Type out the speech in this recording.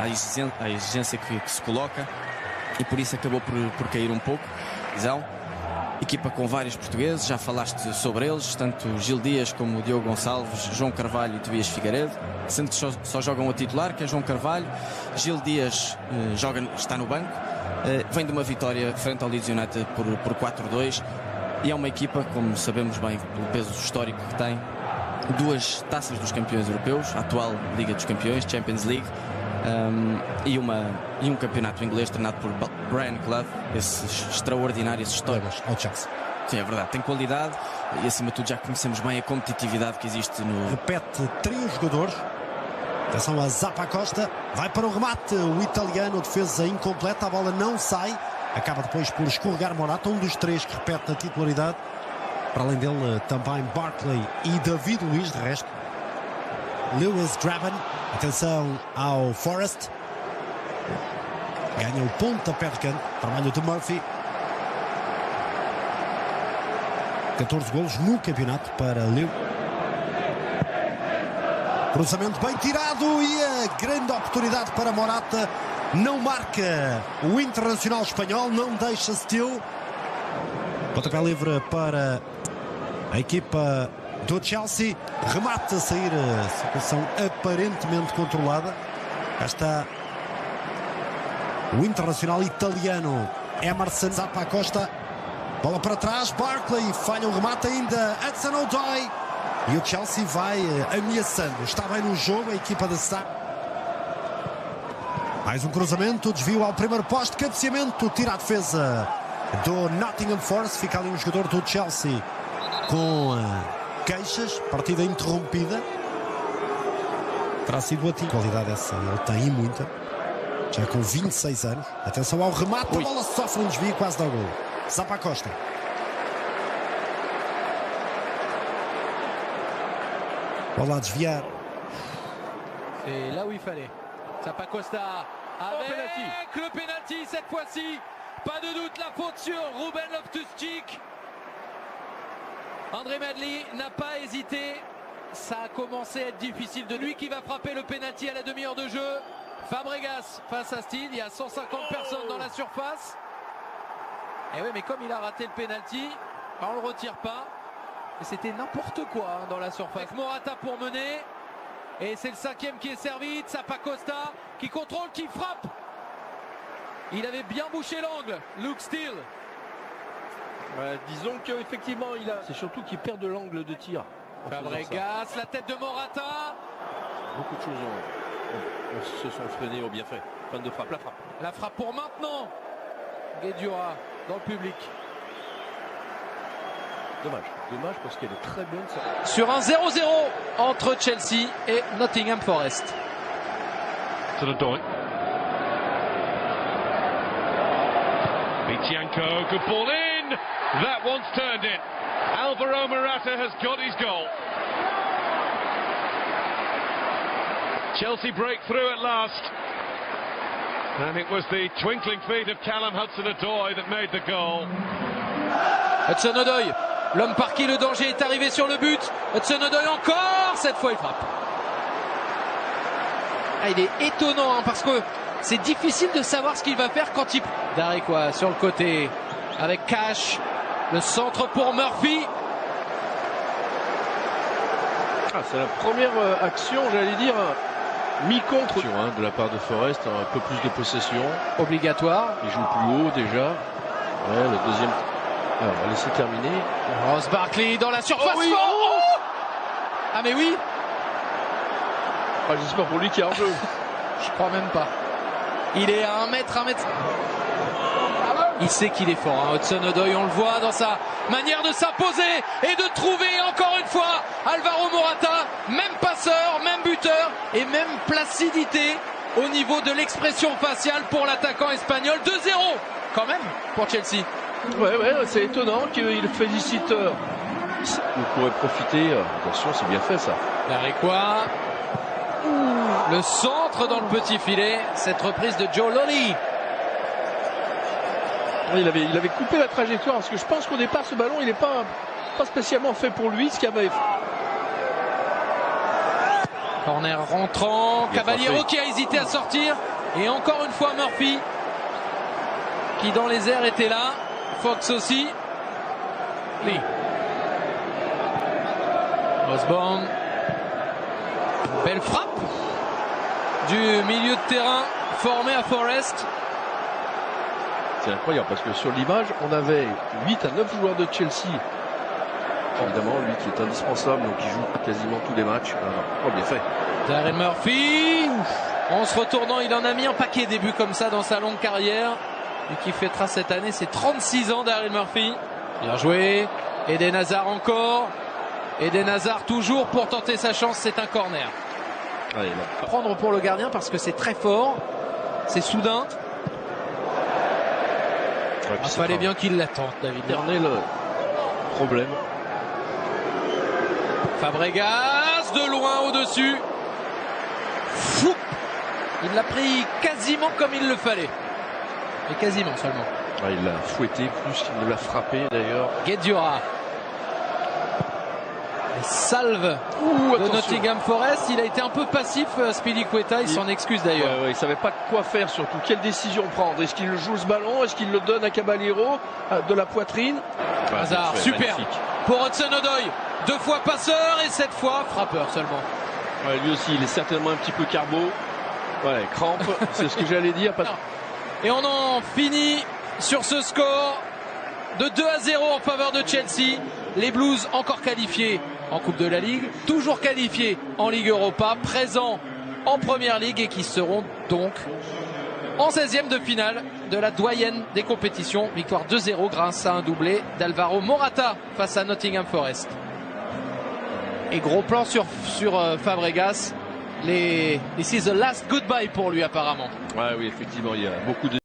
à exigência que se coloca, e por isso acabou por cair um pouco. Equipa com vários portugueses, já falaste sobre eles, tanto Gil Dias como Diogo Gonçalves, João Carvalho e Tobias Figueiredo, sendo que só jogam a titular, que é João Carvalho. Gil Dias está no banco, vem de uma vitória frente ao Leeds United por 4-2, e é uma equipa, como sabemos bem, pelo peso histórico que tem, 2 taças dos campeões europeus, a atual Liga dos Campeões, Champions League, e um campeonato inglês treinado por Brian Clough, esse extraordinário, esse histórico ao Chelsea. Sim, é verdade, tem qualidade e acima de tudo já conhecemos bem a competitividade que existe no... Repete 3 jogadores. Atenção a Zappacosta, vai para o remate, o italiano, defesa incompleta, a bola não sai, acaba depois por escorregar Morata, um dos 3 que repete a titularidade. Para além dele também Barkley e David Luiz, de resto. Lewis Graben, atenção ao Forest, ganha o pontapé de canto, trabalho de Murphy. 14 golos no campeonato para Leo. Cruzamento bem tirado e a grande oportunidade para Morata, não marca o internacional espanhol, não deixa Steele. Pontapé livre para a equipa do Chelsea, remate a sair, a situação aparentemente controlada. Cá está o internacional italiano Emerson Zappacosta, bola para trás, Barkley falha o remate ainda, Hudson-Odoi, e o Chelsea vai ameaçando, está bem no jogo a equipa da Sá. Mais um cruzamento, desvio ao primeiro poste, cabeceamento, tira a defesa do Nottingham Forest, fica ali um jogador do Chelsea com queixas, partida interrompida. Terá sido a qualidade essa, ele tem muita, já com 26 anos. Atenção ao remate, a bola sofre um desvio, quase dá gol. Zappacosta. Bola a desviar. C'est là où il fallait. Zappacosta avec le penalty cette fois-ci. Pas de doute, la faute sur Ruben Loftus-Cheek. André Medley n'a pas hésité. Ça a commencé à être difficile de lui qui va frapper le penalty à la demi-heure de jeu. Fabregas face à Steele. Il y a 150 personnes dans la surface. Et oui, mais comme il a raté le penalty, on ne le retire pas. Et c'était n'importe quoi dans la surface. Avec Morata pour mener. Et c'est le 5e qui est servi. Zappacosta qui contrôle, qui frappe. Il avait bien bouché l'angle. Luke Steele. Disons qu'effectivement, c'est surtout qu'il perd de l'angle de tir. Fabregas, la tête de Morata. Beaucoup de choses se sont freinées au bienfait. Fin de frappe, la frappe. La frappe pour maintenant. Guedioura dans le public. Dommage parce qu'elle est très bonne. Sur un 0-0 entre Chelsea et Nottingham Forest. Michianko, good ball in. That one's turned in. Alvaro Morata has got his goal. Chelsea break through at last. And it was the twinkling feet of Callum Hudson-Odoi that made the goal. Hudson-Odoi, l'homme par qui le danger est arrivé sur le but. Hudson-Odoi encore, cette fois il frappe. Il est étonnant parce que c'est difficile de savoir ce qu'il va faire quand il... Darikwa sur le côté avec Cash, le centre pour Murphy. C'est la première action, j'allais dire, mi-contre de la part de Forest, un peu plus de possession. Obligatoire. Il joue plus haut déjà. Ouais, le deuxième. Alors, on va laisser terminer. Ross Barkley dans la surface. Oh oui, Ah mais oui. J'espère pour lui qu'il y a un jeu. Je crois même pas. Il est à 1 mètre. Il sait qu'il est fort, hein. Hudson-Odoi, on le voit dans sa manière de s'imposer et de trouver encore une fois Alvaro Morata, même passeur, même buteur et même placidité au niveau de l'expression faciale pour l'attaquant espagnol. 2-0 quand même pour Chelsea. Ouais, c'est étonnant qu'il félicite. Il pourrait profiter. Attention, c'est bien fait ça. Darikwa. Le centre dans le petit filet. Cette reprise de Joe Lolly. Il avait coupé la trajectoire parce que je pense qu'au départ ce ballon il n'est pas spécialement fait pour lui. Ce qu'il avait. Corner rentrant, Il est Caballero frappé. qui a hésité à sortir. Et encore une fois Murphy qui dans les airs était là. Fox aussi. Lee. Osborne. Belle frappe du milieu de terrain formé à Forest. C'est incroyable parce que sur l'image, on avait 8 à 9 joueurs de Chelsea. Évidemment, lui qui est indispensable, donc il joue quasiment tous les matchs. Oh, bien fait. Darren Murphy, en se retournant, il en a mis un paquet des buts comme ça dans sa longue carrière. Et qui fêtera cette année ses 36 ans, Darren Murphy. Bien joué. Eden Hazard encore. Eden Hazard toujours pour tenter sa chance, c'est un corner. Allez, là. Prendre pour le gardien parce que c'est très fort. C'est soudain. Ouais, Il fallait bien qu'il l'attende, David. Éternel problème. Fabregas de loin au-dessus. Fou. Il l'a pris quasiment comme il le fallait. Et quasiment seulement. Ouais, il l'a fouetté plus qu'il ne l'a frappé d'ailleurs. Guedioura. Et salve Ouh, de attention. Nottingham Forest. Il a été un peu passif, Spilicueta. Il s'en excuse d'ailleurs. Ouais, il savait pas quoi faire surtout. Quelle décision prendre? Est-ce qu'il joue ce ballon? Est-ce qu'il le donne à Caballero de la poitrine? Hazard, super. Magnifique. Pour Hudson-Odoi. 2 fois passeur et cette fois frappeur seulement. Ouais, lui aussi, il est certainement un petit peu carbo. Ouais, crampe, c'est ce que j'allais dire. Parce... Et on en finit sur ce score de 2-0 en faveur de Chelsea. Les Blues encore qualifiés en Coupe de la Ligue, toujours qualifiés en Ligue Europa, présents en Première Ligue et qui seront donc en 16e de finale de la doyenne des compétitions. Victoire 2-0 grâce à un doublé d'Alvaro Morata face à Nottingham Forest. Et gros plan sur Fabregas. This is the last goodbye pour lui apparemment. Ouais, oui, effectivement, il y a beaucoup de